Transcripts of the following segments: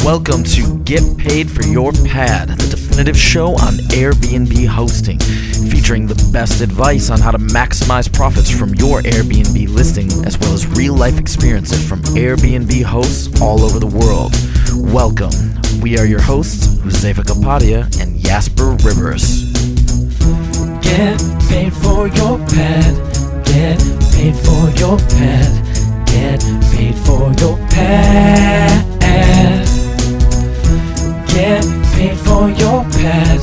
Welcome to Get Paid for Your Pad, the definitive show on Airbnb hosting, featuring the best advice on how to maximize profits from your Airbnb listing, as well as real-life experiences from Airbnb hosts all over the world. Welcome. We are your hosts, Josefa Kapadia and Jasper Rivers. Get paid for your pad. Get paid for your pad. Get paid for your pad. Get paid for your pad.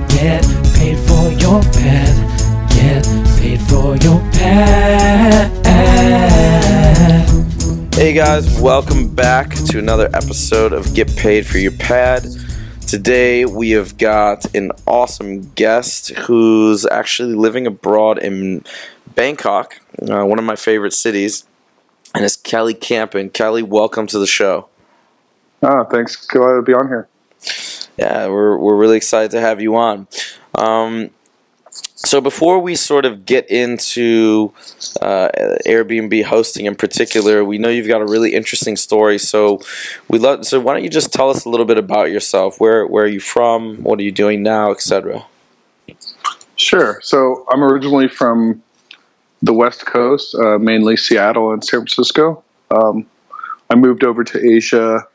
Get paid for your pad. Get paid for your pad. Hey guys, welcome back to another episode of Get Paid for Your Pad. Today we have got an awesome guest who's actually living abroad in Bangkok, one of my favorite cities, and it's Kelly Kampen. Kelly, welcome to the show. Thanks. Glad to be on here. Yeah, we're really excited to have you on. So before we sort of get into Airbnb hosting in particular, we know you've got a really interesting story. So why don't you just tell us a little bit about yourself? Where are you from? What are you doing now, etc.? Sure. So I'm originally from the West Coast, mainly Seattle and San Francisco. I moved over to Asia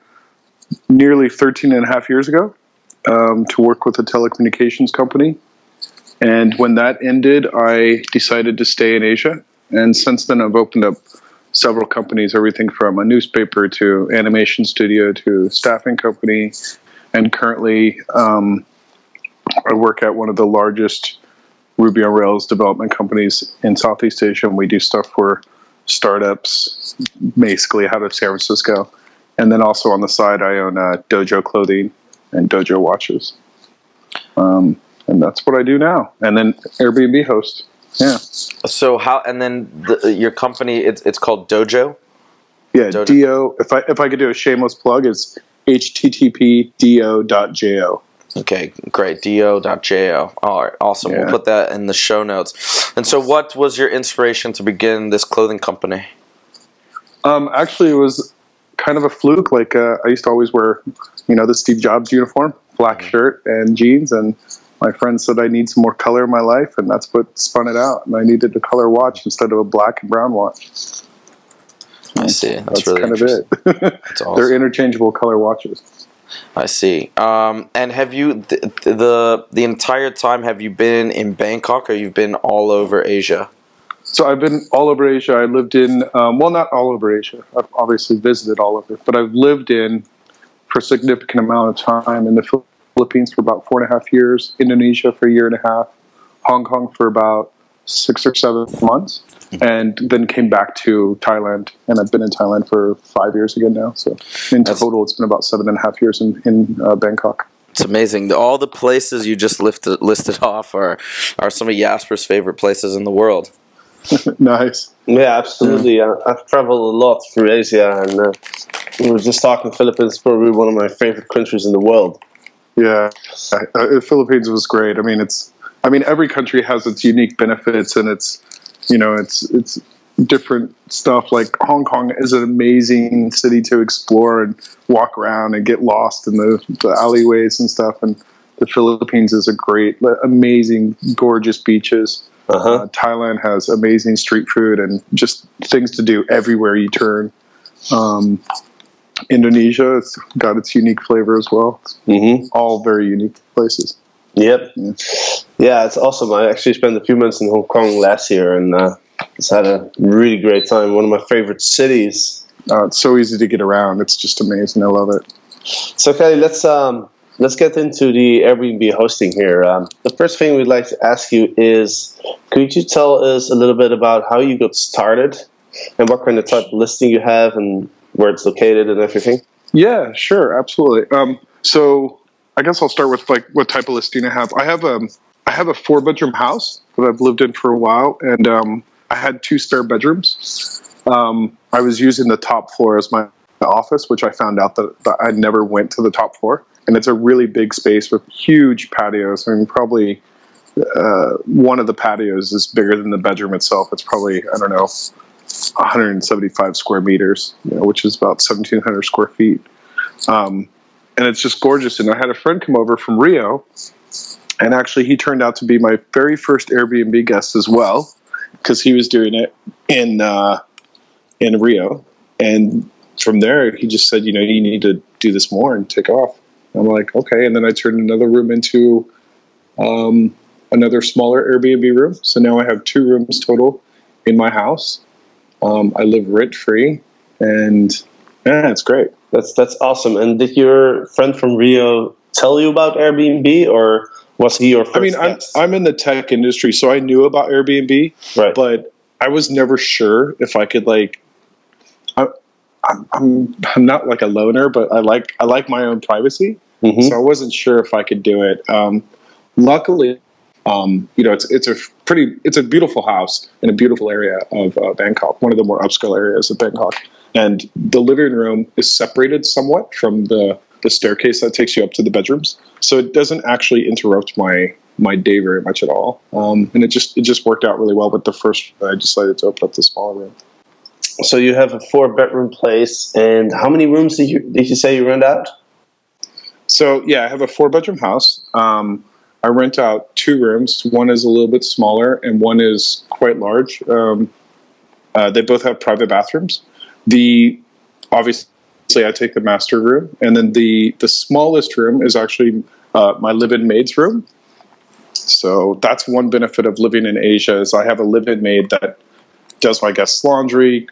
nearly 13 and a half years ago to work with a telecommunications company. And when that ended, I decided to stay in Asia. And since then, I've opened up several companies, everything from a newspaper to animation studio to staffing company. And currently, I work at one of the largest Ruby on Rails development companies in Southeast Asia. And we do stuff for startups, basically out of San Francisco. And then also on the side, I own Dojo clothing and Dojo watches. And that's what I do now. And then Airbnb host. Yeah. So how? And then your company, it's called Dojo. Yeah. Dojo. Do. If I could do a shameless plug, it's http://do.jo. Okay, great. do.jo. All right, awesome. Yeah. We'll put that in the show notes. And so, what was your inspiration to begin this clothing company? Actually, it was kind of a fluke. Like I used to always wear, the Steve Jobs uniform, black shirt and jeans, and my friend said I need some more color in my life, and that's what spun it out. And I needed a color watch instead of a black and brown watch. I see. That's really kind of it. That's awesome. They're interchangeable color watches. I see. And have you the entire time have you been in Bangkok, or you've been all over Asia? So I've been all over Asia. I lived in not all over Asia. I've obviously visited all of it, but I've lived in for a significant amount of time in the Philippines for about 4.5 years, Indonesia for 1.5 years, Hong Kong for about 6 or 7 months, and then came back to Thailand. And I've been in Thailand for 5 years again now. So in total, it's been about 7.5 years in Bangkok. It's amazing. All the places you just listed off are some of Jasper's favorite places in the world. Nice. Yeah, absolutely. I've traveled a lot through Asia, and we were just talking Philippines, probably one of my favorite countries in the world. Yeah, Philippines was great. I mean, every country has its unique benefits, and it's different stuff. Like Hong Kong is an amazing city to explore and walk around and get lost in the alleyways and stuff. And the Philippines is a great, amazing, gorgeous beaches. Thailand has amazing street food and just things to do everywhere you turn. Indonesia, it's got its unique flavor as well. All very unique places. Yep. Yeah, it's awesome. I actually spent a few months in Hong Kong last year, and just had a really great time. One of my favorite cities. It's so easy to get around. It's just amazing. I love it. So, Kelly, let's get into the Airbnb hosting here. The first thing we'd like to ask you is, could you tell us a little bit about how you got started and what kind of type of listing you have and where it's located and everything? Yeah, sure, absolutely. So I guess I'll start with what type of listing I have. I have a 4-bedroom house that I've lived in for a while, and I had 2 spare bedrooms. I was using the top floor as my office, which I found out that I never went to the top floor. And it's a really big space with huge patios. I mean, probably one of the patios is bigger than the bedroom itself. It's probably, 175 square meters, which is about 1,700 square feet. and it's just gorgeous. And I had a friend come over from Rio, and actually he turned out to be my very first Airbnb guest as well, because he was doing it in Rio. And from there, he just said, you need to do this more and take off. And I'm like, okay. And then I turned another room into another smaller Airbnb room. So now I have 2 rooms total in my house. I live rent-free, and yeah, it's great. That's awesome. And did your friend from Rio tell you about Airbnb, or was he your first guest? I'm in the tech industry, so I knew about Airbnb, right? But I was never sure if I could I'm not like a loner, but I like my own privacy, so I wasn't sure if I could do it. Luckily, it's a beautiful house in a beautiful area of Bangkok, one of the more upscale areas of Bangkok. And the living room is separated somewhat from the staircase that takes you up to the bedrooms. So it doesn't actually interrupt my day very much at all. And it just worked out really well. But the first, I decided to open up the smaller room. So you have a 4-bedroom place, and how many rooms did you say you rent out? So yeah, I have a 4-bedroom house. I rent out 2 rooms. One is a little bit smaller, and one is quite large. They both have private bathrooms. Obviously, I take the master room, and then the smallest room is actually my live-in maid's room. So that's one benefit of living in Asia, is I have a live-in maid that does my guests' laundry,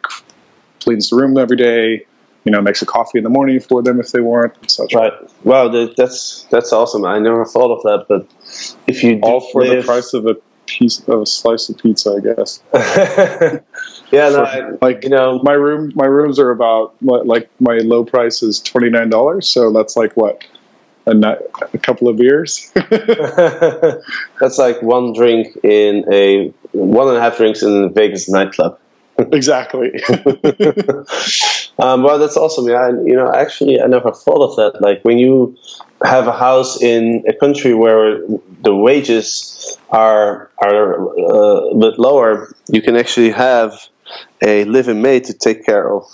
cleans the room every day, makes a coffee in the morning for them if they want, etc. Right. Wow, that's awesome. I never thought of that, but if you all for the price of a slice of pizza, I guess. Yeah, my rooms are about my low price is $29, so that's like what, a couple of beers. That's like 1.5 drinks in a Vegas nightclub. Exactly. Well, that's awesome. Yeah, actually, I never thought of that. Like, when you have a house in a country where the wages are a bit lower, you can actually have a live-in maid to take care of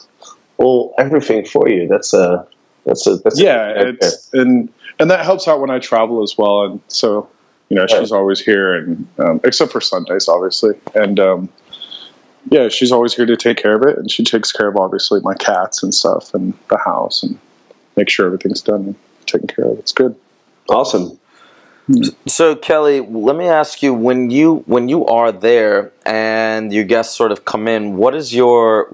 everything for you. That's and that helps out when I travel as well. And so, she's always here, and except for Sundays, obviously. And yeah, she's always here to take care of it, and she takes care of obviously my cats and stuff, and the house, and make sure everything's done and taken care of. It's good. Awesome. So Kelly, let me ask you, when you are there and your guests sort of come in, what is your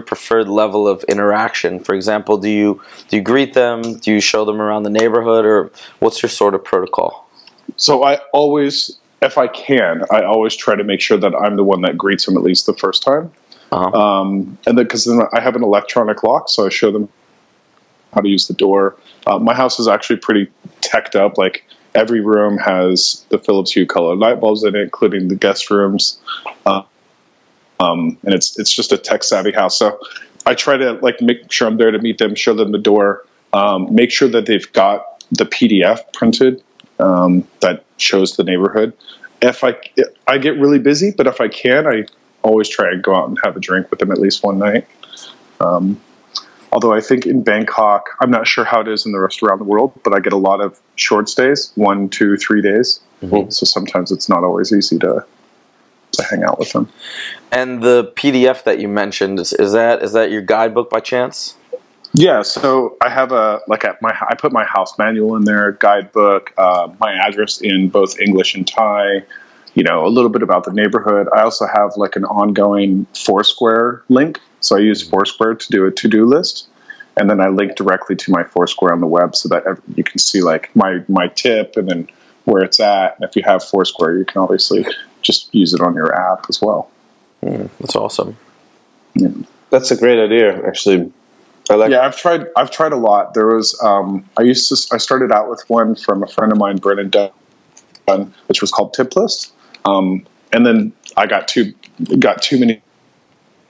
preferred level of interaction? For example, do you greet them? Do you show them around the neighborhood, or what's your sort of protocol? So I always, if I can, I always try to make sure that I'm the one that greets them at least the first time. And then, because then I have an electronic lock, so I show them how to use the door. My house is actually pretty teched up. Like, every room has the Philips Hue color light bulbs in it, including the guest rooms. And it's just a tech savvy house. So I try to make sure I'm there to meet them, show them the door, make sure that they've got the PDF printed that shows the neighborhood. If I get really busy, but if I can, I always try and go out and have a drink with them at least one night. Although I think in Bangkok, I'm not sure how it is in the rest around the world, but I get a lot of short stays, 1, 2, 3 days. So sometimes it's not always easy to hang out with them. And the PDF that you mentioned, is that your guidebook by chance? Yeah, so I have I put my house manual in there, guidebook, my address in both English and Thai, a little bit about the neighborhood. I also have an ongoing Foursquare link. So I use Foursquare to do a to-do list, and then I link directly to my Foursquare on the web so that you can see my tip and then where it's at. And if you have Foursquare, you can obviously just use it on your app as well. That's awesome. Yeah. That's a great idea, actually. I've tried a lot. There was I started out with one from a friend of mine, Brennan Dunn, which was called Tip List, and then I got too many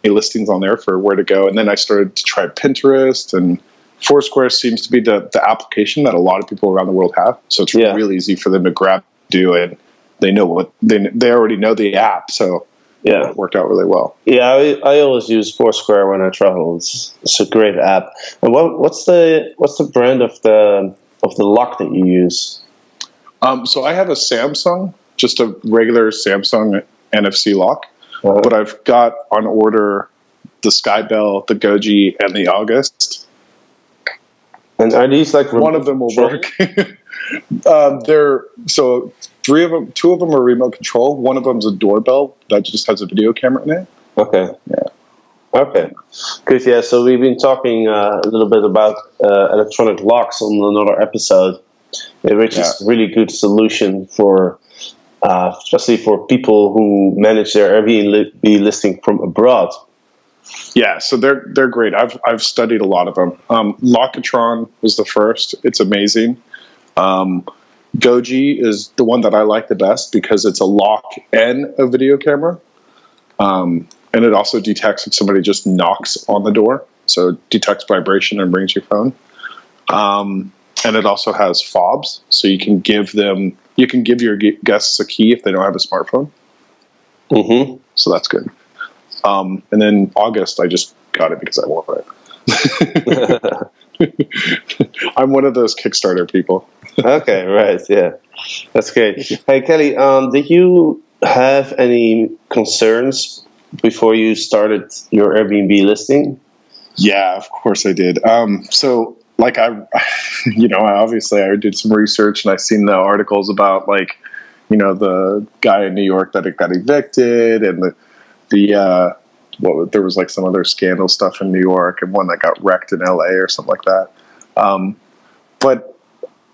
listings on there for where to go, and then I started to try Pinterest, and Foursquare seems to be the application that a lot of people around the world have. So it's really easy for them to grab, do it. They know they already know the app, so Yeah, it worked out really well. yeah. I always use Foursquare when I travel. It's a great app. And what's the brand of the lock that you use? So I have a Samsung, just a regular Samsung NFC lock, but I've got on order the Skybell, the Goji, and the August. And are these like one of them will work? So 3 of them, 2 of them are remote control. One of them is a doorbell that just has a video camera in it. Okay. Yeah. Okay. Good. Yeah. So we've been talking a little bit about electronic locks on another episode, which is a really good solution for, especially for people who manage their Airbnb listing from abroad. Yeah, so they're great. I've studied a lot of them. Lockatron was the first. It's amazing. Goji is the one that I like the best because it's a lock and a video camera. And it also detects if somebody just knocks on the door. So it detects vibration and brings your phone. And it also has fobs, so you can give your guests a key if they don't have a smartphone. Mm-hmm. So that's good. And then August, I just got it because I want it. I'm one of those Kickstarter people. Okay, right, yeah. That's great. Hey, Kelly, did you have any concerns before you started your Airbnb listing? Yeah, of course I did. So, like, obviously I did some research and I seen the articles about, like, the guy in New York that got evicted and there was like some other scandal stuff in New York and one that got wrecked in LA or something like that. But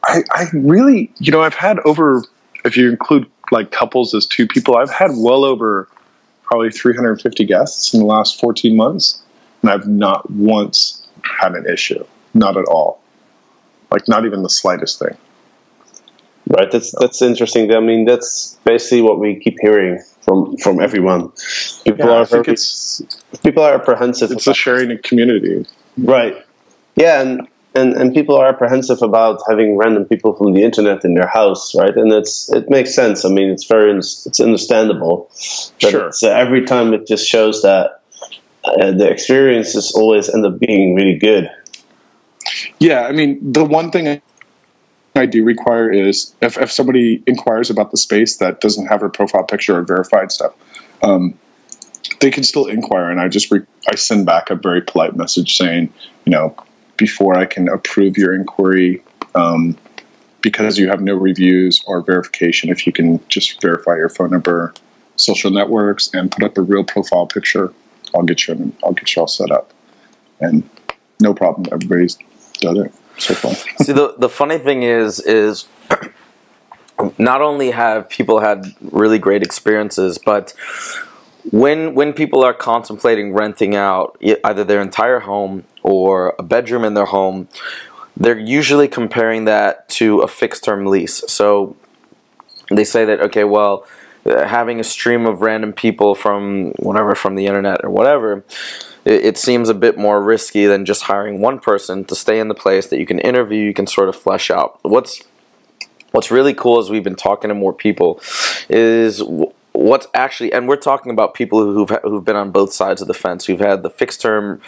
I really, I've had over, if you include like couples as 2 people, I've had well over probably 350 guests in the last 14 months. And I've not once had an issue. Not at all. Like not even the slightest thing. Right, that's interesting. I mean, that's basically what we keep hearing from everyone. People are apprehensive. It's a sharing community, right? Yeah, and people are apprehensive about having random people from the internet in their house, right? And it makes sense. I mean, it's understandable. But sure. Every time it just shows that the experiences always end up being really good. Yeah, I mean, the one thing I do require is if somebody inquires about the space that doesn't have a profile picture or verified stuff, they can still inquire, and I send back a very polite message saying, before I can approve your inquiry, because you have no reviews or verification, if you can just verify your phone number, social networks, and put up a real profile picture, I'll get you all set up, and no problem. Everybody's done it so far. See, the funny thing is not only have people had really great experiences, but when people are contemplating renting out either their entire home or a bedroom in their home, they're usually comparing that to a fixed-term lease. So they say that, okay, well, having a stream of random people from the internet or whatever, it seems a bit more risky than just hiring one person to stay in the place that you can interview, you can sort of flesh out. What's really cool as we've been talking to more people is what's actually, and we're talking about people who've been on both sides of the fence. We've had the fixed term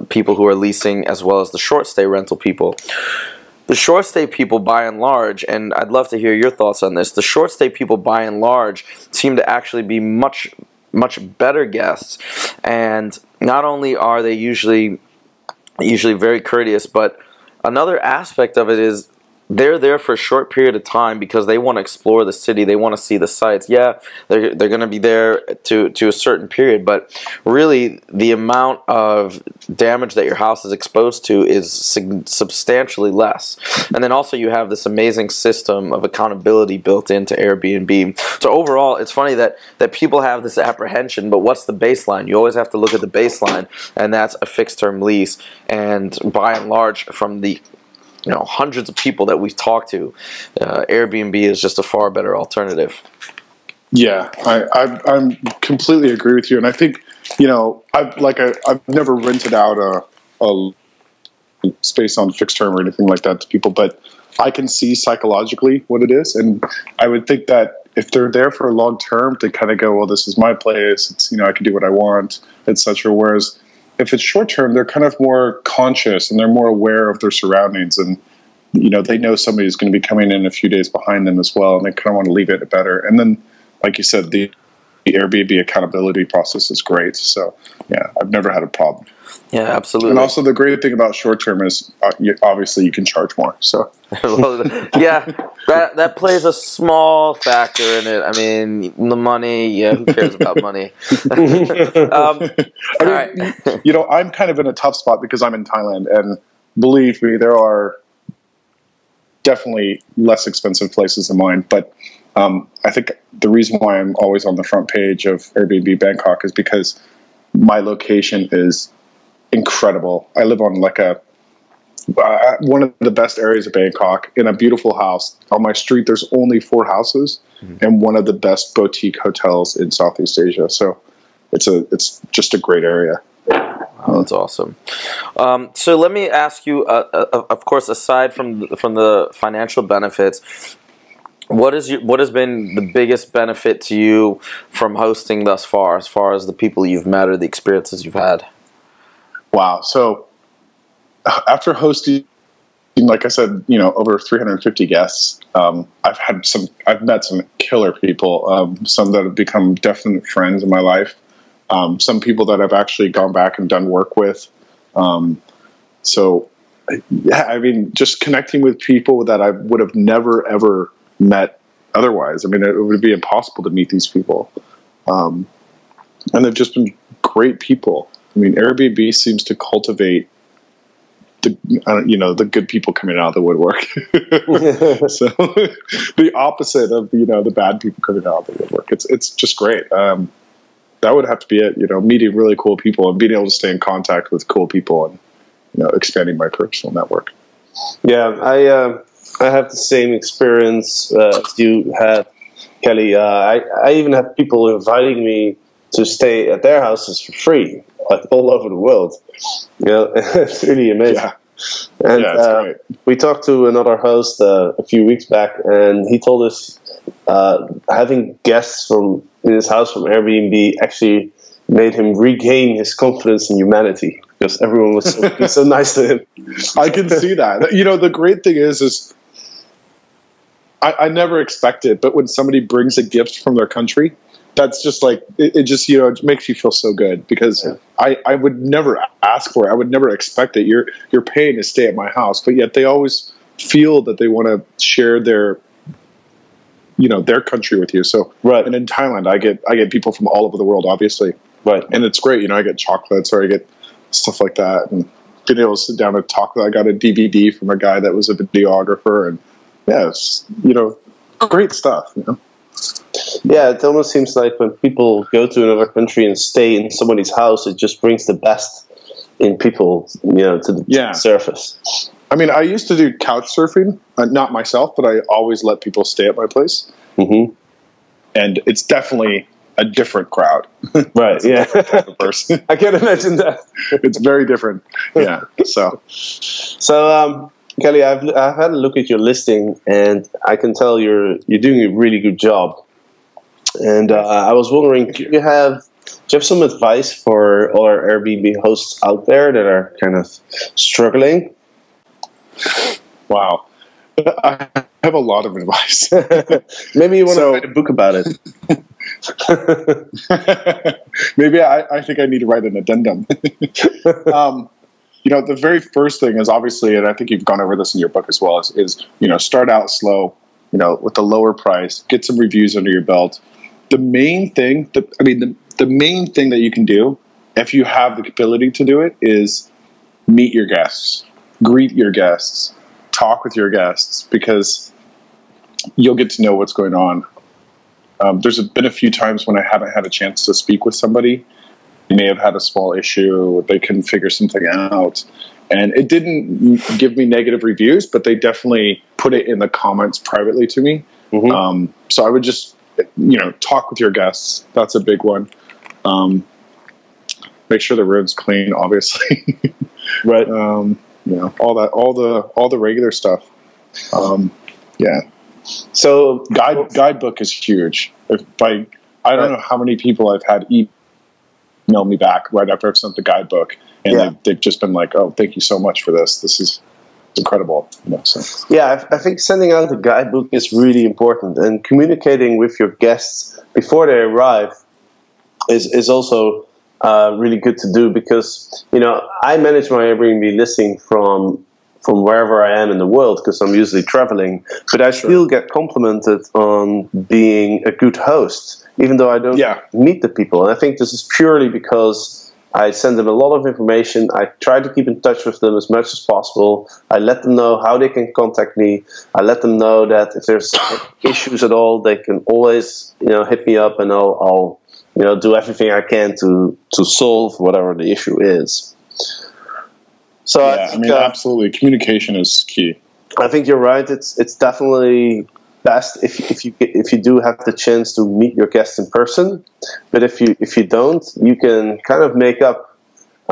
people who are leasing as well as the short stay rental people. The short stay people, by and large, and I'd love to hear your thoughts on this, the short stay people, by and large, seem to actually be much better guests. And not only are they usually very courteous, but another aspect of it is they're there for a short period of time because they want to explore the city. They want to see the sights. Yeah, they're going to be there to a certain period, but really the amount of damage that your house is exposed to is substantially less. And then also you have this amazing system of accountability built into Airbnb. So overall, it's funny that people have this apprehension, but what's the baseline? You always have to look at the baseline, and that's a fixed-term lease. And by and large, from the hundreds of people that we've talked to, Airbnb is just a far better alternative. Yeah, I completely agree with you, and I think I've never rented out a space on fixed term or anything like that to people, but I can see psychologically what it is, and I would think that if they're there for a long term, to kind of go, well, this is my place. It's, I can do what I want, etc. Whereas if it's short term, they're kind of more conscious and they're more aware of their surroundings, and they know somebody's going to be coming in a few days behind them as well, and they kind of want to leave it better. And then, like you said, the Airbnb accountability process is great. So yeah, I've never had a problem. Yeah, absolutely. And also the great thing about short term is obviously you can charge more. So well, yeah, that plays a small factor in it. I mean, the money. Yeah, who cares about money? I'm kind of in a tough spot because I'm in Thailand, and believe me, there are definitely less expensive places than mine. But I think the reason why I'm always on the front page of Airbnb Bangkok is because my location is incredible. I live on like one of the best areas of Bangkok in a beautiful house. On my street, there's only 4 houses and one of the best boutique hotels in Southeast Asia. So it's just a great area. Oh, that's awesome. So let me ask you, of course, aside from the financial benefits, what has been the biggest benefit to you from hosting thus far, as far as the people you've met or the experiences you've had? Wow. So after hosting, like I said, over 350 guests, I've met some killer people, some that have become definite friends in my life. Some people that I've actually gone back and done work with. So yeah, I mean, just connecting with people that I would have never, ever met otherwise. I mean, it would be impossible to meet these people. And they've just been great people. I mean, Airbnb seems to cultivate the good people coming out of the woodwork. So the opposite of, the bad people coming out of the woodwork. It's just great. That would have to be it, meeting really cool people and being able to stay in contact with cool people and, expanding my personal network. Yeah, I have the same experience as you had, Kelly. I even have people inviting me to stay at their houses for free, like all over the world. It's really amazing. Yeah. And it's great. We talked to another host a few weeks back, and he told us having guests in his house from Airbnb actually made him regain his confidence in humanity, because everyone was so nice to him. I can see that. The great thing is I never expect it, but when somebody brings a gift from their country, that's just like, it just, it makes you feel so good, because I would never ask for it. I would never expect it. You're paying to stay at my house, but yet they always feel that they want to share their country with you. So, right. And in Thailand, I get people from all over the world, obviously. Right. And it's great. I get chocolates, or I get stuff like that, and being able to sit down and talk. I got a DVD from a guy that was a videographer, and yeah, it's, great stuff. Yeah, it almost seems like when people go to another country and stay in somebody's house, it just brings the best in people, to the surface. I mean, I used to do couch surfing, not myself, but I always let people stay at my place. Mm-hmm. And it's definitely a different crowd. Right, yeah. Type of person. I can imagine that. It's very different. Yeah, so Kelly, I've had a look at your listing, and I can tell you're doing a really good job. And I was wondering, do you have some advice for other Airbnb hosts out there that are kind of struggling? Wow. I have a lot of advice. Maybe you want to write a book about it. Maybe I think I need to write an addendum. The very first thing is, obviously, and I think you've gone over this in your book as well, is start out slow, with the lower price, get some reviews under your belt. The main thing the main thing that you can do, if you have the ability to do it, is meet your guests, greet your guests, talk with your guests, because you'll get to know what's going on. There's been a few times when I haven't had a chance to speak with somebody. They may have had a small issue, they couldn't figure something out, and it didn't give me negative reviews, but they definitely put it in the comments privately to me. Mm-hmm. So I would just, talk with your guests. That's a big one. Make sure the room's clean, obviously. Right. All the regular stuff. Yeah. So guidebook is huge. I don't know how many people I've had email me back right after I've sent the guidebook, and they've just been like, "Oh, thank you so much for this. This is incredible." So. Yeah, I think sending out the guidebook is really important, and communicating with your guests before they arrive is also really good to do, because I manage my Airbnb listing from wherever I am in the world, because I'm usually traveling, but I still get complimented on being a good host, even though I don't meet the people. And I think this is purely because I send them a lot of information. I try to keep in touch with them as much as possible. I let them know how they can contact me. I let them know that if there's issues at all, they can always hit me up, and I'll do everything I can to solve whatever the issue is. So I mean, absolutely, communication is key. I think you're right. It's definitely best if you do have the chance to meet your guests in person. But if you don't, you can kind of make up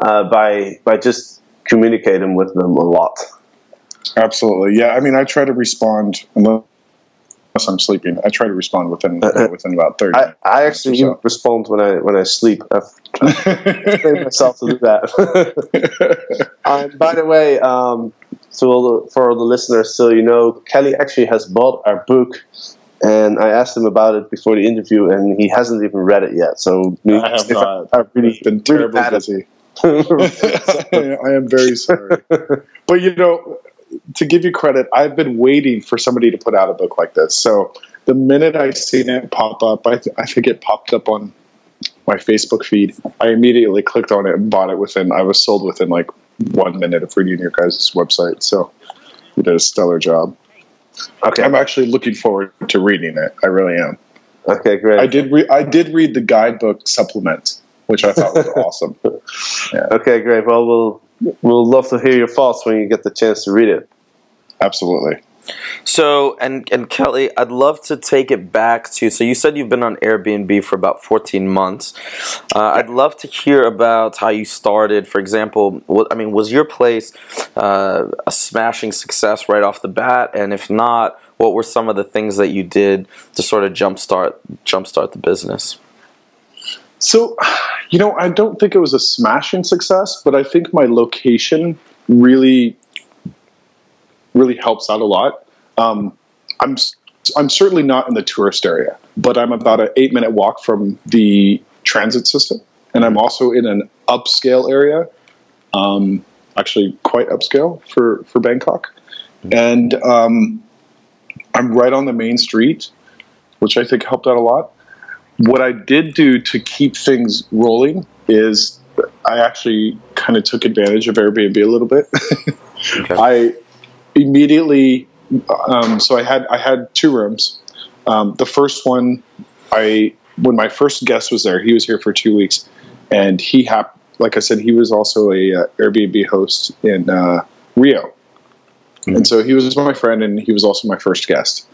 by just communicating with them a lot. Absolutely, yeah. I mean, I try to respond unless I'm sleeping. I try to respond within about 30 minutes. I actually respond when I sleep. I've trained myself to do that. By the way, for all the listeners, so Kelly actually has bought our book, and I asked him about it before the interview, and he hasn't even read it yet. So I have not. I've really been terribly busy. I am very sorry, but to give you credit, I've been waiting for somebody to put out a book like this. So the minute I seen it pop up, I think it popped up on my Facebook feed. I immediately clicked on it and bought it I was sold within like 1 minute of reading your guys' website. So you did a stellar job. Okay. I'm actually looking forward to reading it. I really am. Okay, great. I did read the guidebook supplement, which I thought was awesome. Yeah. Okay, great. Well, we'll love to hear your thoughts when you get the chance to read it. Absolutely. So, and Kelly, I'd love to take it back to, so you said you've been on Airbnb for about 14 months. I'd love to hear about how you started. For example, was your place a smashing success right off the bat? And if not, what were some of the things that you did to sort of jumpstart the business? So, I don't think it was a smashing success, but I think my location really helps out a lot. I'm certainly not in the tourist area, but I'm about an 8-minute walk from the transit system, and I'm also in an upscale area, actually quite upscale for Bangkok, and I'm right on the main street, which I think helped out a lot. What I did do to keep things rolling is I actually kind of took advantage of Airbnb a little bit. Okay. I immediately, so I had 2 rooms. The first one, when my first guest was there, he was here for 2 weeks, and like I said, he was also a Airbnb host in Rio. Mm-hmm. And so he was my friend, and he was also my first guest.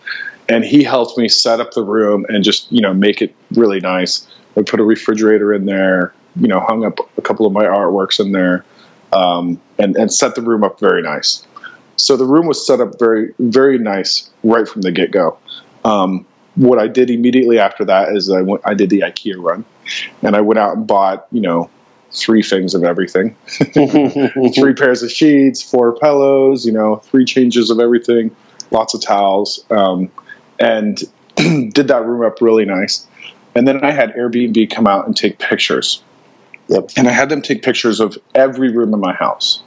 And he helped me set up the room and just, make it really nice. I put a refrigerator in there, hung up a couple of my artworks in there, and set the room up very nice. So the room was set up very, very nice right from the get-go. What I did immediately after that is I did the IKEA run, and I went out and bought, 3 things of everything, 3 pairs of sheets, 4 pillows, 3 changes of everything, lots of towels, and did that room up really nice. And then I had Airbnb come out and take pictures. Yep. And I had them take pictures of every room in my house.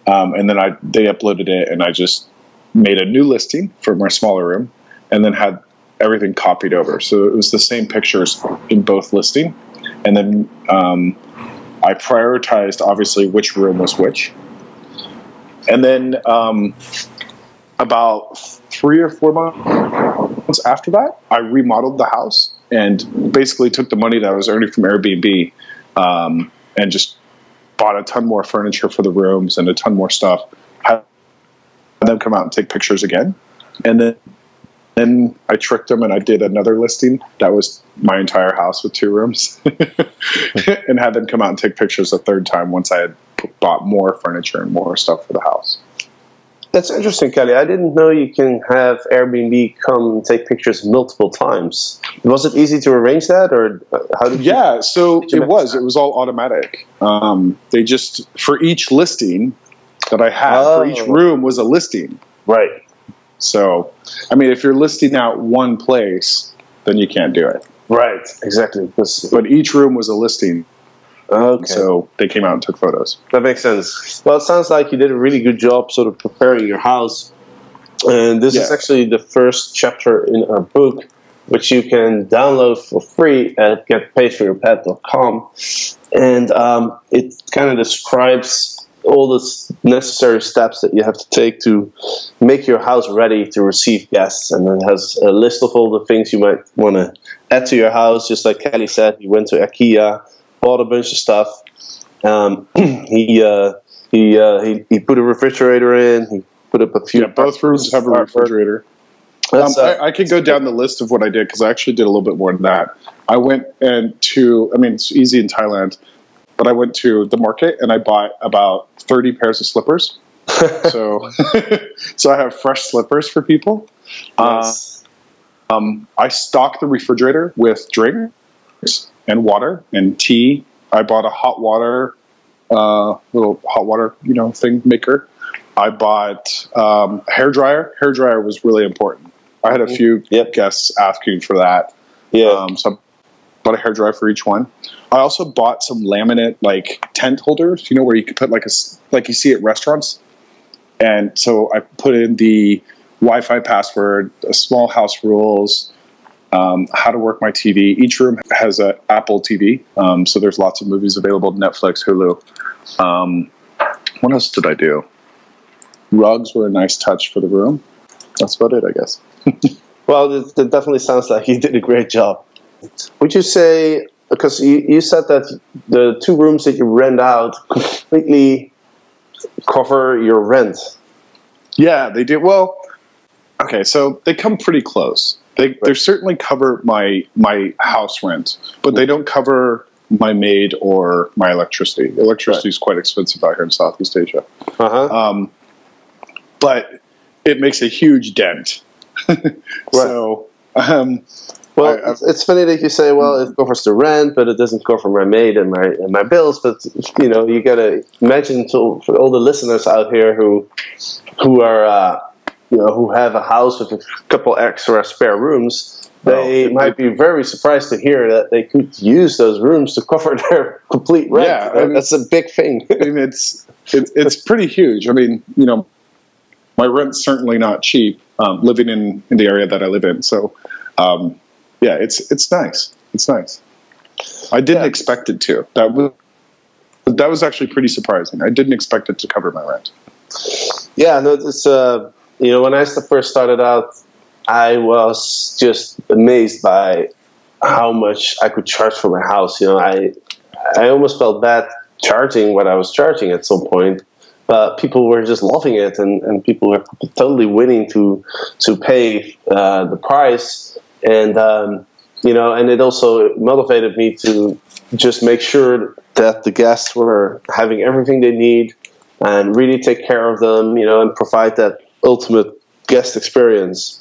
And then they uploaded it, and I just made a new listing for my smaller room, and then had everything copied over. So it was the same pictures in both listing. And then I prioritized, obviously, which room was which. And then about 3 or 4 months after that, I remodeled the house and basically took the money that I was earning from Airbnb and just bought a ton more furniture for the rooms and a ton more stuff. Had them come out and take pictures again. And then I tricked them, and I did another listing that was my entire house with 2 rooms and had them come out and take pictures a third time once I had bought more furniture and more stuff for the house. That's interesting, Kelly. I didn't know you can have Airbnb come take pictures multiple times. Was it easy to arrange that, or how did you? Yeah, so did you it was all automatic. They just, for each listing that I had, for each room was a listing. Right. So, I mean, if you're listing out one place, then you can't do it. Right, exactly. But each room was a listing. Okay. So they came out and took photos. That makes sense. Well, it sounds like you did a really good job sort of preparing your house. And this is actually the first chapter in our book, which you can download for free at getpaidforyourpad.com. And it kind of describes all the necessary steps that you have to take to make your house ready to receive guests. And it has a list of all the things you might want to add to your house. Just like Kelly said, he went to IKEA, bought a bunch of stuff. He put a refrigerator in. He put up a few. Yeah, both rooms have a refrigerator. I could go down the list of what I did, because I actually did a little bit more than that. I went it's easy in Thailand, but I went to the market and I bought about 30 pairs of slippers. so I have fresh slippers for people. Nice. I stocked the refrigerator with drinks and water and tea. I bought a hot water, little hot water, thing maker. I bought a hair dryer. Hair dryer was really important. I had a few guests asking for that. Yeah. So I bought a hair dryer for each one. I also bought some laminate tent holders, where you can put like you see at restaurants. And so I put in the Wi-Fi password, small house rules, how to work my TV. Each room has an Apple TV, so there's lots of movies available, Netflix, Hulu. What else did I do? Rugs were a nice touch for the room. That's about it, I guess. Well, it definitely sounds like you did a great job. Would you say, because you said that the 2 rooms that you rent out completely cover your rent? Yeah, they do. Well, okay, so they come pretty close. They certainly cover my house rent, but they don't cover my maid or my electricity. Electricity is quite expensive out here in Southeast Asia. But it makes a huge dent. So, it's funny that you say, well, it covers the rent, but it doesn't cover my maid and my bills. But you gotta imagine for all the listeners out here who are who have a house with a couple extra spare rooms, they might be very surprised to hear that they could use those rooms to cover their complete rent. Yeah, that's a big thing. I mean, it's pretty huge. I mean, my rent's certainly not cheap, living in the area that I live in. So, yeah, it's nice. It's nice. I didn't expect it to. That was actually pretty surprising. I didn't expect it to cover my rent. Yeah, no, it's when I first started out, I was just amazed by how much I could charge for my house. I almost felt bad charging what I was charging at some point. But people were just loving it, and people were totally willing to pay the price, and and it also motivated me to just make sure that the guests were having everything they need, and really take care of them, and provide that ultimate guest experience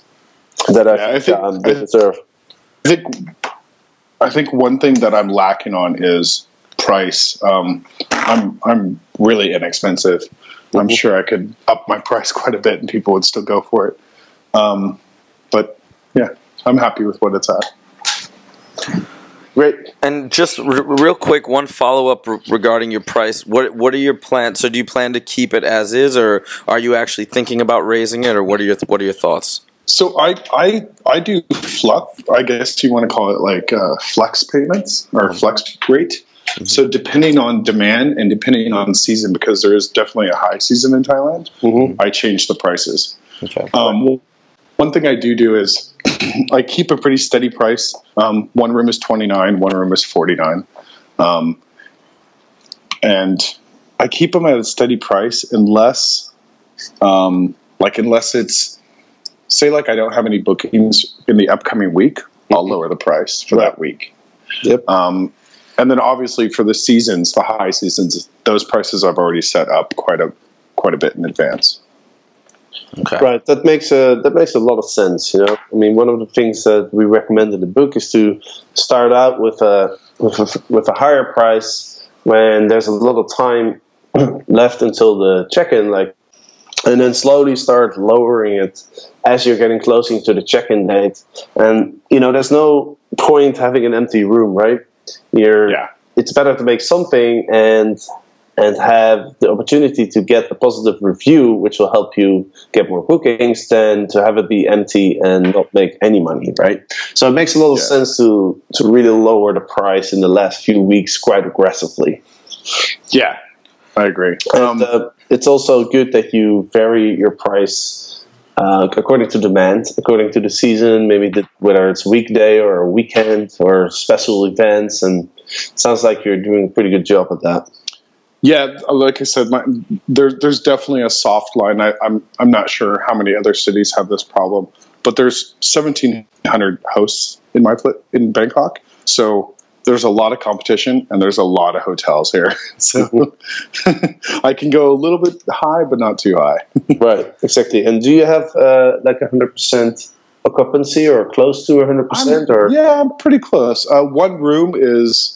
that they deserve. I think one thing that I'm lacking on is price. I'm really inexpensive. I'm sure I could up my price quite a bit and people would still go for it. But yeah, I'm happy with what it's at. Great. And just real quick, one follow-up regarding your price. What are your plans? So do you plan to keep it as is, or are you actually thinking about raising it, or what are your thoughts? So I do flex. I guess you want to call it flex payments or flex rate. So depending on demand and depending on season, because there is definitely a high season in Thailand, I change the prices. Okay. One thing I do is I keep a pretty steady price. One room is $29, one room is $49. And I keep them at a steady price unless it's, say I don't have any bookings in the upcoming week, I'll lower the price for that week. Yep. And then obviously for the seasons, the high seasons, those prices I've already set up quite a bit in advance. Okay. Right, that makes a lot of sense. I mean, one of the things that we recommend in the book is to start out with a higher price when there's a lot of time left until the check-in, and then slowly start lowering it as you're getting closer to the check-in date. And there's no point having an empty room, right? It's better to make something and have the opportunity to get a positive review, which will help you get more bookings, than to have it be empty and not make any money, right? So it makes a lot of sense to really lower the price in the last few weeks quite aggressively. Yeah, I agree. And it's also good that you vary your price according to demand, according to the season, maybe whether it's weekday or a weekend or special events. And it sounds like you're doing a pretty good job at that. Yeah, like I said, there's definitely a soft line. I'm not sure how many other cities have this problem, but there's 1,700 hosts in Bangkok, so there's a lot of competition and there's a lot of hotels here. So I can go a little bit high, but not too high. Right, exactly. And do you have 100% occupancy or close to 100%? Or yeah, I'm pretty close. One room is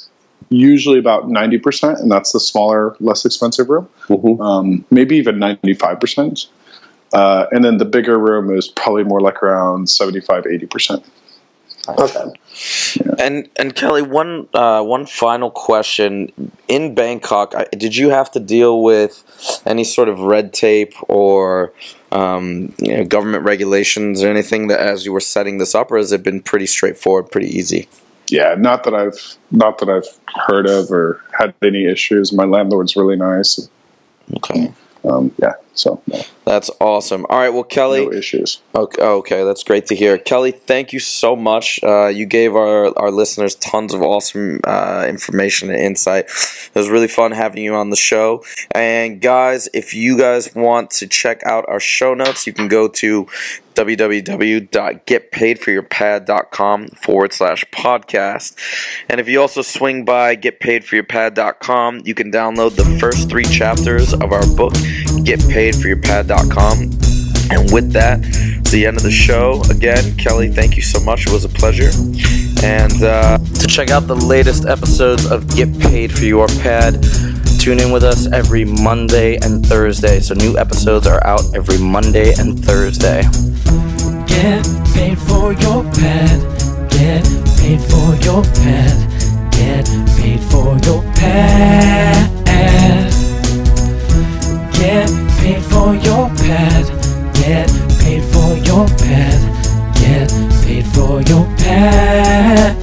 usually about 90%, and that's the smaller, less expensive room. Maybe even 95%. And then the bigger room is probably more like around 75, 80%. Okay. Yeah. And Kelly, one final question. In Bangkok, did you have to deal with any sort of red tape or government regulations or anything that as you were setting this up, or has it been pretty straightforward, pretty easy? Yeah, not that I've heard of or had any issues. My landlord's really nice. Okay. So that's awesome. All right, well, Kelly, no issues. Okay, that's great to hear. Kelly, thank you so much. You gave our listeners tons of awesome information and insight. It was really fun having you on the show. And guys, if you guys want to check out our show notes, you can go to www.getpaidforyourpad.com/podcast. And if you also swing by getpaidforyourpad.com, you can download the first 3 chapters of our book, getpaidforyourpad.com. And with that, it's the end of the show. Again, Kelly, thank you so much. It was a pleasure. And to check out the latest episodes of Get Paid for Your Pad, tune in with us every Monday and Thursday. So new episodes are out every Monday and Thursday. Get paid for your pad. Get paid for your pad. Get paid for your pad. Get paid for your pad. Get paid for your pad. Get paid for your pad.